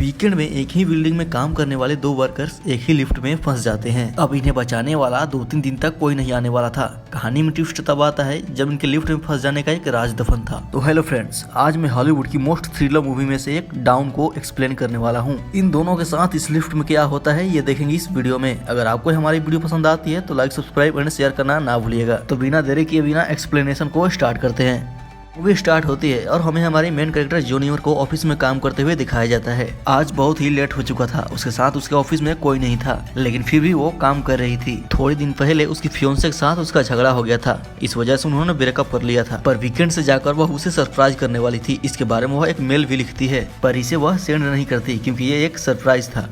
Weekend में एक ही building में काम करने वाले दो वर्कर्स एक ही लिफ्ट में फंस जाते हैं। अब इन्हें बचाने वाला 2-3 दिन तक कोई नहीं आने वाला था। कहानी में ट्विस्ट तब आता है जब इनके लिफ्ट में फंस जाने का एक राज दफन था। तो हेलो फ्रेंड्स, आज मैं हॉलीवुड की मोस्ट थ्रिलर मूवी में से एक डाउन को एक्सप्लेन करने वाला हूँ। इन दोनों के साथ इस लिफ्ट में क्या होता है ये देखेंगे इस वीडियो में। अगर आपको हमारी वीडियो पसंद आती है तो लाइक, सब्सक्राइब एंड शेयर करना ना भूलिएगा। तो बिना देरी किए बिना एक्सप्लेनेशन को स्टार्ट करते हैं। मूवी स्टार्ट होती है और हमें हमारे मेन कैरेक्टर जूनियर को ऑफिस में काम करते हुए दिखाया जाता है। आज बहुत ही लेट हो चुका था, उसके साथ उसके ऑफिस में कोई नहीं था, लेकिन फिर भी वो काम कर रही थी। थोड़े दिन पहले उसकी फियोंसे के साथ उसका झगड़ा हो गया था, इस वजह से उन्होंने ब्रेकअप कर लिया था। पर वीकेंड से जाकर वह उसे सरप्राइज करने वाली थी। इसके बारे में वह एक मेल भी लिखती है, पर इसे वह सेंड नहीं करती क्योंकि ये एक सरप्राइज था।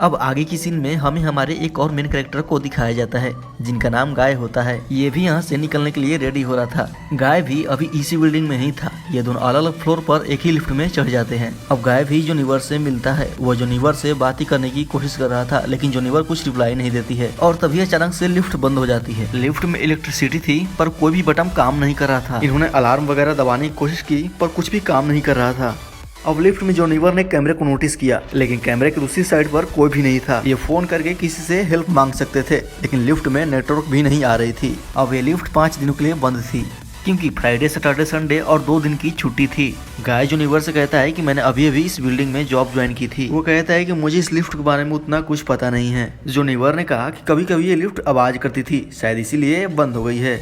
अब आगे की सीन में हमें हमारे एक और मेन कैरेक्टर को दिखाया जाता है जिनका नाम गाय होता है। ये भी यहाँ से निकलने के लिए रेडी हो रहा था। गाय भी अभी इसी बिल्डिंग में ही था। ये दोनों अलग अलग फ्लोर पर एक ही लिफ्ट में चढ़ जाते हैं। अब गाय भी जूनियर से मिलता है। वो जूनियर से बात ही करने की कोशिश कर रहा था, लेकिन जूनियर कुछ रिप्लाई नहीं देती है और तभी अचानक से लिफ्ट बंद हो जाती है। लिफ्ट में इलेक्ट्रिसिटी थी पर कोई भी बटन काम नहीं कर रहा था। इन्होंने अलार्म वगैरह दबाने की कोशिश की पर कुछ भी काम नहीं कर रहा था। अब लिफ्ट में जूनियर ने कैमरे को नोटिस किया, लेकिन कैमरे की दूसरी साइड पर कोई भी नहीं था। ये फोन करके किसी से हेल्प मांग सकते थे, लेकिन लिफ्ट में नेटवर्क भी नहीं आ रही थी। अब ये लिफ्ट 5 दिनों के लिए बंद थी क्योंकि फ्राइडे, सैटरडे, संडे और 2 दिन की छुट्टी थी। गाय जूनियर से कहता है कि मैंने अभी इस बिल्डिंग में जॉब ज्वाइन की थी। वो कहता है कि मुझे इस लिफ्ट के बारे में उतना कुछ पता नहीं है। जूनियर ने कहा कि कभी कभी ये लिफ्ट आवाज करती थी, शायद इसीलिए बंद हो गई है।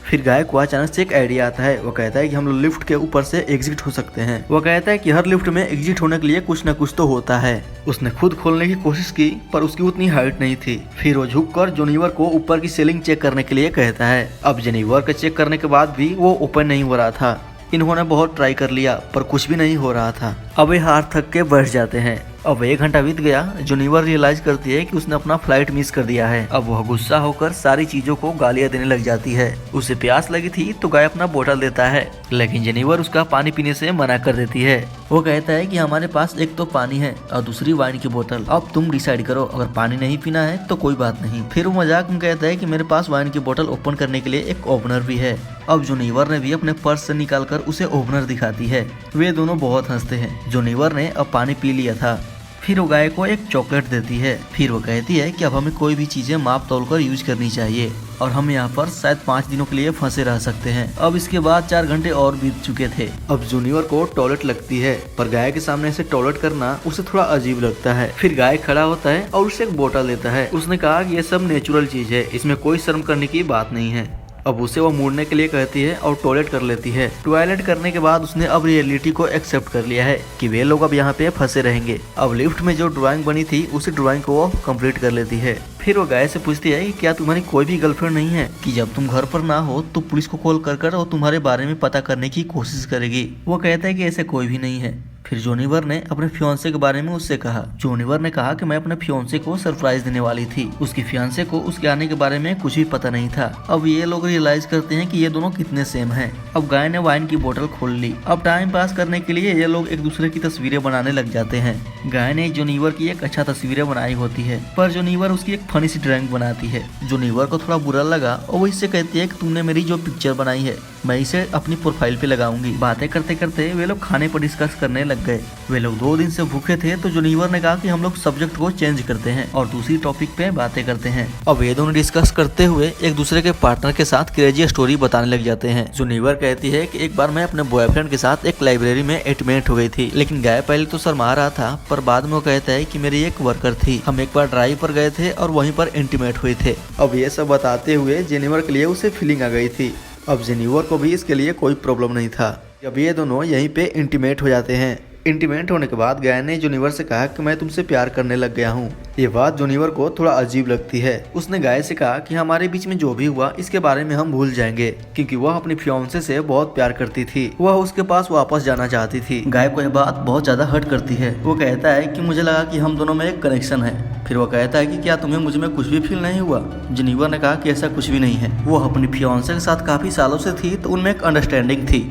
फिर गाय को अचानक से एक आइडिया आता है। वो कहता है कि हम लोग लिफ्ट के ऊपर से एग्जिट हो सकते हैं। वो कहता है कि हर लिफ्ट में एग्जिट होने के लिए कुछ न कुछ तो होता है। उसने खुद खोलने की कोशिश की पर उसकी उतनी हाइट नहीं थी। फिर वो झुककर जूनियर को ऊपर की सीलिंग चेक करने के लिए कहता है। अब जूनियर का चेक करने के बाद भी वो ओपन नहीं हो रहा था। इन्होंने बहुत ट्राई कर लिया पर कुछ भी नहीं हो रहा था। अब ये हार थक के बैठ जाते हैं। अब 1 घंटा बीत गया। जूनियर रियलाइज करती है कि उसने अपना फ्लाइट मिस कर दिया है। अब वह गुस्सा होकर सारी चीजों को गालियां देने लग जाती है। उसे प्यास लगी थी तो गाय अपना बोतल देता है, लेकिन जूनियर उसका पानी पीने से मना कर देती है। वो कहता है कि हमारे पास एक तो पानी है और दूसरी वाइन की बोतल। अब तुम डिसाइड करो, अगर पानी नहीं पीना है तो कोई बात नहीं। फिर वो मजाक में कहता है कि मेरे पास वाइन की बोतल ओपन करने के लिए एक ओपनर भी है। अब जूनियर ने भी अपने पर्स से निकालकर उसे ओपनर दिखाती है। वे दोनों बहुत हंसते हैं। जूनियर ने अब पानी पी लिया था। फिर वो गाय को एक चॉकलेट देती है। फिर वो कहती है कि अब हमें कोई भी चीजें माप तोल कर यूज करनी चाहिए और हम यहाँ पर शायद 5 दिनों के लिए फंसे रह सकते हैं। अब इसके बाद 4 घंटे और बीत चुके थे। अब जूनियर को टॉयलेट लगती है, पर गाय के सामने से टॉयलेट करना उसे थोड़ा अजीब लगता है। फिर गाय खड़ा होता है और उसे एक बोतल देता है। उसने कहा कि ये सब नेचुरल चीज है, इसमें कोई शर्म करने की बात नहीं है। अब उसे वो मुड़ने के लिए कहती है और टॉयलेट कर लेती है। टॉयलेट करने के बाद उसने अब रियलिटी को एक्सेप्ट कर लिया है कि वे लोग अब यहाँ पे फंसे रहेंगे। अब लिफ्ट में जो ड्राइंग बनी थी उसी ड्राइंग को वो कंप्लीट कर लेती है। फिर वो गाय से पूछती है कि क्या तुम्हारी कोई भी गर्लफ्रेंड नहीं है कि जब तुम घर पर ना हो तो पुलिस को कॉल कर वो तुम्हारे बारे में पता करने की कोशिश करेगी। वो कहता है कि ऐसे कोई भी नहीं है। फिर जूनियर ने अपने फियांसे के बारे में उससे कहा। जूनियर ने कहा कि मैं अपने फियांसे को सरप्राइज देने वाली थी। उसकी फियांसे को उसके आने के बारे में कुछ भी पता नहीं था। अब ये लोग रियलाइज करते हैं कि ये दोनों कितने सेम हैं। अब गाय ने वाइन की बोतल खोल ली। अब टाइम पास करने के लिए ये लोग एक दूसरे की तस्वीरें बनाने लग जाते हैं। गाय ने जूनियर की एक अच्छा तस्वीरें बनाई होती है, पर जूनियर उसकी एक फनी सी ड्राइंग बनाती है। जूनियर को थोड़ा बुरा लगा और वो इससे कहती है कि तुमने मेरी जो पिक्चर बनाई है मैं इसे अपनी प्रोफाइल पे लगाऊंगी। बातें करते करते वे लोग खाने पर डिस्कस करने लग गए। वे लोग 2 दिन से भूखे थे तो जूनियर ने कहा कि हम लोग सब्जेक्ट को चेंज करते हैं और दूसरी टॉपिक पे बातें करते हैं। अब ये दोनों डिस्कस करते हुए एक दूसरे के पार्टनर के साथ क्रेजी स्टोरी बताने लग जाते हैं। जूनियर कहती है कि एक बार मैं अपने बॉयफ्रेंड के साथ एक लाइब्रेरी में एडमिट हो गई थी, लेकिन गाय पहले तो शर्मा रहा था पर बाद में वो कहता है कि मेरी एक वर्कर थी। हम एक बार ड्राइव पर गए थे और वहीं पर इंटीमेट हुए थे। अब ये सब बताते हुए जूनियर के लिए उसे फीलिंग आ गई थी। अब जूनियर को भी इसके लिए कोई प्रॉब्लम नहीं था। अब ये दोनों यहीं पे इंटीमेट हो जाते हैं। इंटीमेट होने के बाद गाय ने जूनियर से कहा कि मैं तुमसे प्यार करने लग गया हूँ। ये बात जूनियर को थोड़ा अजीब लगती है। उसने गाय से कहा कि हमारे बीच में जो भी हुआ इसके बारे में हम भूल जाएंगे, क्योंकि वह अपनी फियांसे से बहुत प्यार करती थी। वह उसके पास वापस जाना चाहती थी। गाय को यह बात बहुत ज्यादा हर्ट करती है। वो कहता है कि मुझे लगा कि हम दोनों में एक कनेक्शन है। फिर वो कहता है कि क्या तुम्हें मुझ में कुछ भी फील नहीं हुआ? जूनियर ने कहा कि ऐसा कुछ भी नहीं है। वो अपनी फियांसे के साथ काफी सालों से थी तो उनमें एक अंडरस्टैंडिंग थी।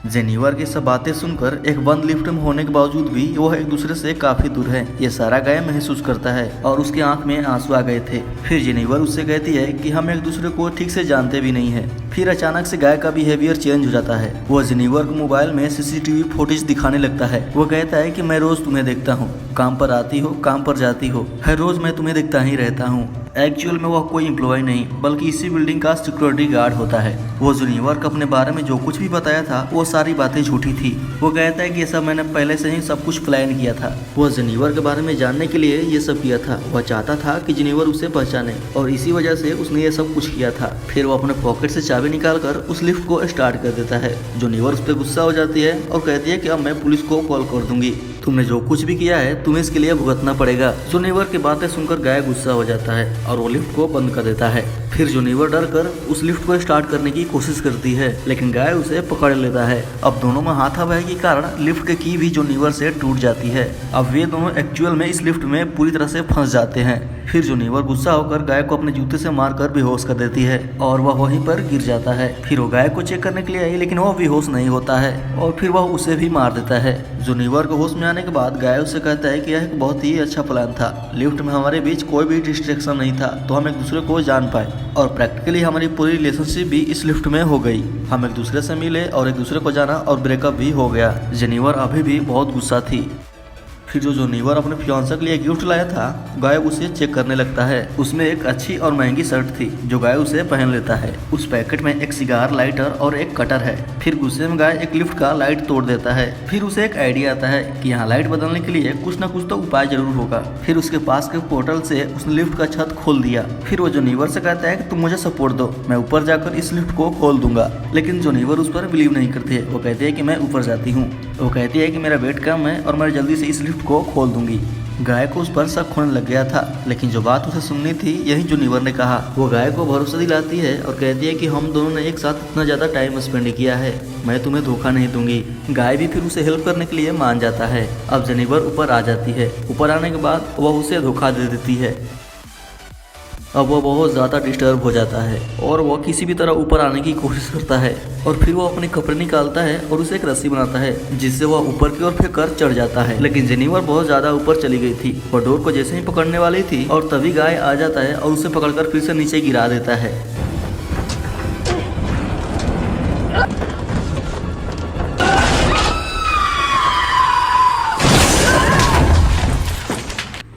जूनियर की सब बातें सुनकर एक बंद लिफ्ट में होने के बावजूद भी वह एक दूसरे से काफी दूर है, ये सारा गाय महसूस करता है और उसकी आंख में आंसू आ गए थे। फिर जूनियर उससे कहती है कि हम एक दूसरे को ठीक से जानते भी नहीं है। फिर अचानक से गाय का बिहेवियर चेंज हो जाता है। वो जेनिफर को मोबाइल में सीसीटीवी फुटेज दिखाने लगता है। वो कहता है कि मैं रोज तुम्हें देखता हूँ, काम पर आती हो, काम पर जाती हो, हर रोज मैं तुम्हें देखता ही रहता हूँ। एक्चुअल में वह कोई एम्प्लॉय नहीं बल्कि इसी बिल्डिंग का सिक्योरिटी गार्ड होता है। वो जेनिफर को अपने बारे में जो कुछ भी बताया था वो सारी बातें झूठी थी। वो कहता है कि ये सब मैंने पहले से ही सब कुछ प्लान किया था। वो जेनिफर के बारे में जानने के लिए ये सब किया था। वह चाहता था कि जेनिफर उसे पहचाने और इसी वजह से उसने ये सब कुछ किया था। फिर वो अपने पॉकेट से चाबी निकालकर उस लिफ्ट को स्टार्ट कर देता है। जेनिफर उस पर गुस्सा हो जाती है और कहती है कि अब मैं पुलिस को कॉल कर दूंगी, तुमने जो कुछ भी किया है तुम्हें इसके लिए भुगतना पड़ेगा। जेनिफर की बातें सुनकर गाय गुस्सा हो जाता है और वो लिफ्ट को बंद कर देता है। फिर जेनिफर डर कर उस लिफ्ट को स्टार्ट करने की कोशिश करती है लेकिन गाय उसे पकड़ लेता है। अब दोनों में हाथापाई के कारण लिफ्ट की की भी जेनिफर से टूट जाती है। अब वे दोनों एक्चुअल में इस लिफ्ट में पूरी तरह से फंस जाते हैं। फिर जेनिफर गुस्सा होकर गाय को अपने जूते से मारकर बेहोश कर देती है और वह वहीं पर गिर जाता है। फिर वो गाय को चेक करने के लिए आई लेकिन वह बेहोश नहीं होता है और फिर वह उसे भी मार देता है। जेनिफर को होश में आने के बाद गाय उससे कहता है कि यह एक बहुत ही अच्छा प्लान था। लिफ्ट में हमारे बीच कोई भी डिस्ट्रैक्शन नहीं था तो हम एक दूसरे को जान पाए और प्रैक्टिकली हमारी पूरी रिलेशनशिप भी इस लिफ्ट में हो गई। हम एक दूसरे से मिले और एक दूसरे को जाना और ब्रेकअप भी हो गया। जेनिफर अभी भी बहुत गुस्सा थी। फिर जो जेनिफर अपने फियांसे के लिए गिफ्ट लाया था गाय उसे चेक करने लगता है। उसमें एक अच्छी और महंगी शर्ट थी जो गाय उसे पहन लेता है। उस पैकेट में एक सिगार लाइटर और एक कटर है। फिर गुस्से में गाय एक लिफ्ट का लाइट तोड़ देता है। फिर उसे एक आइडिया आता है कि यहाँ लाइट बदलने के लिए कुछ न कुछ तो उपाय जरूर होगा। फिर उसके पास के पोर्टल से उसने लिफ्ट का छत खोल दिया। फिर वो जेनिफर से कहता है कि तुम मुझे सपोर्ट दो, मैं ऊपर जाकर इस लिफ्ट को खोल दूंगा। लेकिन जेनिफर उस पर बिलीव नहीं करती है। वो कहती है कि मैं ऊपर जाती हूँ। वो कहती है कि मेरा वेट कम है और मैं जल्दी से इस लिफ्ट को खोल दूंगी। गाय को उस पर शक होने लग गया था लेकिन जो बात उसे सुननी थी यही जेनिफर ने कहा। वो गाय को भरोसा दिलाती है और कहती है कि हम दोनों ने एक साथ इतना ज्यादा टाइम स्पेंड किया है, मैं तुम्हें धोखा नहीं दूंगी। गाय भी फिर उसे हेल्प करने के लिए मान जाता है। अब जेनिफर ऊपर आ जाती है। ऊपर आने के बाद वह उसे धोखा दे देती है। अब वह बहुत ज़्यादा डिस्टर्ब हो जाता है और वह किसी भी तरह ऊपर आने की कोशिश करता है और फिर वो अपने कपड़े निकालता है और उसे एक रस्सी बनाता है जिससे वह ऊपर की ओर फेंक कर चढ़ जाता है। लेकिन जेनिफर बहुत ज़्यादा ऊपर चली गई थी। वह डोर को जैसे ही पकड़ने वाली थी और तभी गाय आ जाता है और उसे पकड़कर फिर से नीचे गिरा देता है।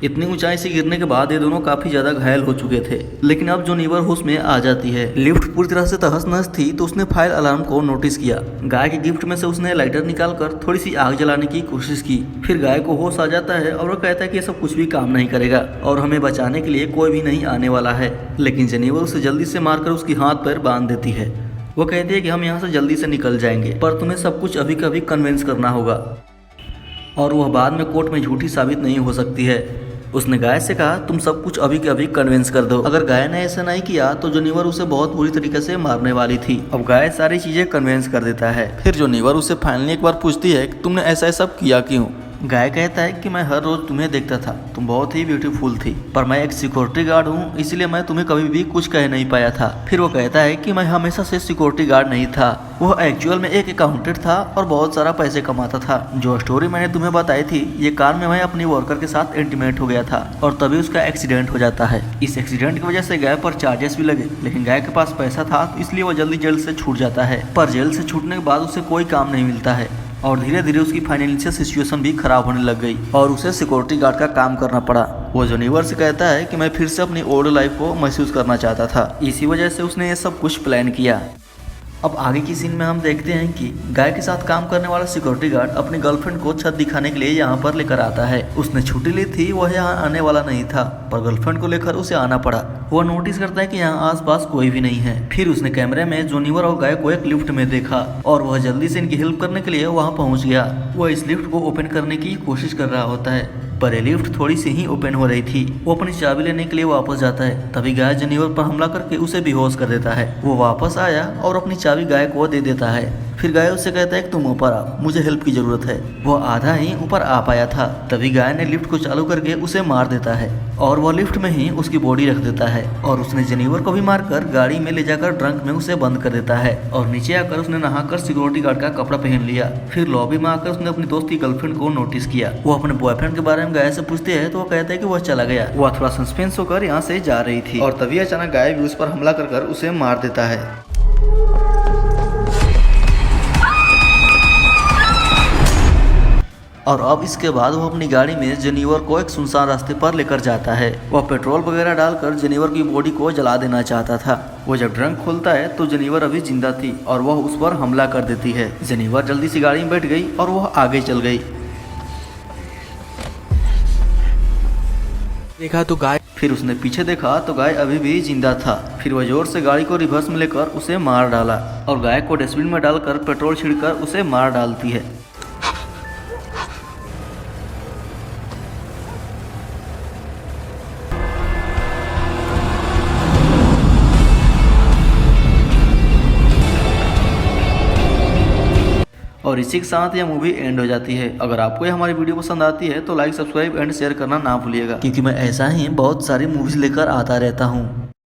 इतनी ऊंचाई से गिरने के बाद ये दोनों काफी ज्यादा घायल हो चुके थे लेकिन अब जेनिफर होश में आ जाती है। लिफ्ट पूरी तरह से तहस नहस थी तो उसने फायर अलार्म को नोटिस किया। गाय के गिफ्ट में से उसने लाइटर निकालकर थोड़ी सी आग जलाने की कोशिश की। फिर गाय को होश आ जाता है और वो कहता है कि ये सब कुछ भी काम नहीं करेगा और हमें बचाने के लिए कोई भी नहीं आने वाला है। लेकिन जेनिफर उसे जल्दी से मारकर उसकी हाथ पैर बांध देती है। वो कहती है कि हम यहाँ से जल्दी से निकल जाएंगे पर तुम्हें सब कुछ अभी कभी कन्विंस करना होगा और वह बाद में कोर्ट में झूठी साबित नहीं हो सकती है। उसने गाय से कहा तुम सब कुछ अभी के अभी कन्विंस कर दो। अगर गाय ने ऐसा नहीं किया तो जेनिफर उसे बहुत बुरी तरीके से मारने वाली थी। अब गाय सारी चीजें कन्विंस कर देता है। फिर जेनिफर उसे फाइनली एक बार पूछती है कि तुमने ऐसा सब किया क्यों। गाय कहता है कि मैं हर रोज तुम्हें देखता था, तुम बहुत ही ब्यूटीफुल थी पर मैं एक सिक्योरिटी गार्ड हूँ इसलिए मैं तुम्हें कभी भी कुछ कह नहीं पाया था। फिर वो कहता है कि मैं हमेशा से सिक्योरिटी गार्ड नहीं था, वो एक्चुअल में एक अकाउंटेंट था और बहुत सारा पैसे कमाता था। जो स्टोरी मैंने तुम्हें बताई थी ये कार में मैं अपनी वर्कर के साथ इंटीमेट हो गया था और तभी उसका एक्सीडेंट हो जाता है। इस एक्सीडेंट की वजह से गाय पर चार्जेस भी लगे लेकिन गाय के पास पैसा था तो इसलिए वो जल्दी जेल से छूट जाता है। पर जेल से छूटने के बाद उसे कोई काम नहीं मिलता है और धीरे धीरे उसकी फाइनेंशियल सिचुएशन भी खराब होने लग गई और उसे सिक्योरिटी गार्ड का काम करना पड़ा। वो जेनिफर से कहता है कि मैं फिर से अपनी ओल्ड लाइफ को महसूस करना चाहता था, इसी वजह से उसने ये सब कुछ प्लान किया। अब आगे की सीन में हम देखते हैं कि गाय के साथ काम करने वाला सिक्योरिटी गार्ड अपनी गर्लफ्रेंड को छत दिखाने के लिए यहाँ पर लेकर आता है। उसने छुट्टी ली थी, वह यहाँ आने वाला नहीं था पर गर्लफ्रेंड को लेकर उसे आना पड़ा। वह नोटिस करता है कि यहाँ आसपास कोई भी नहीं है। फिर उसने कैमरे में जेनिफर और गाय को एक लिफ्ट में देखा और वह जल्दी से इनकी हेल्प करने के लिए वहाँ पहुँच गया। वह इस लिफ्ट को ओपन करने की कोशिश कर रहा होता है पर ये लिफ्ट थोड़ी सी ही ओपन हो रही थी। वो अपनी चाबी लेने के लिए वापस जाता है तभी गाय जेनिफर पर हमला करके उसे बेहोश कर देता है। वो वापस आया और अपनी चाबी गाय को दे देता है। फिर गाय उससे कहता है कि तुम ऊपर आ, मुझे हेल्प की जरूरत है। वो आधा ही ऊपर आ पाया था तभी गाय ने लिफ्ट को चालू करके उसे मार देता है और वह लिफ्ट में ही उसकी बॉडी रख देता है और उसने जेनिफर को भी मारकर गाड़ी में ले जाकर ट्रंक में उसे बंद कर देता है और नीचे आकर उसने नहाकर सिक्योरिटी गार्ड का कपड़ा पहन लिया। फिर लॉबी में आकर उसने अपनी दोस्त की गर्लफ्रेंड को नोटिस किया। वो अपने बॉयफ्रेंड के बारे में गाय से पूछती है तो वो कहता है कि वह चला गया, वह थोड़ा सस्पेंस होकर यहाँ से जा रही थी और तभी अचानक गाय भी उस पर हमला कर उसे मार देता है। और अब इसके बाद वो अपनी गाड़ी में जेनिफर को एक सुनसान रास्ते पर लेकर जाता है। वह पेट्रोल वगैरह डालकर जेनिफर की बॉडी को जला देना चाहता था। वो जब ट्रंक खोलता है तो जेनिफर अभी जिंदा थी और वह उस पर हमला कर देती है। जेनिफर जल्दी से गाड़ी में बैठ गई और वह आगे चल गई। देखा तो गाय, फिर उसने पीछे देखा तो गाय अभी भी जिंदा था। फिर वह जोर से गाड़ी को रिवर्स में लेकर उसे मार डाला और गाय को डस्टबिन में डालकर पेट्रोल छिड़कर उसे मार डालती है। और इसी के साथ यह मूवी एंड हो जाती है। अगर आपको ये हमारी वीडियो पसंद आती है तो लाइक, सब्सक्राइब एंड शेयर करना ना भूलिएगा, क्योंकि मैं ऐसा ही बहुत सारी मूवीज लेकर आता रहता हूँ।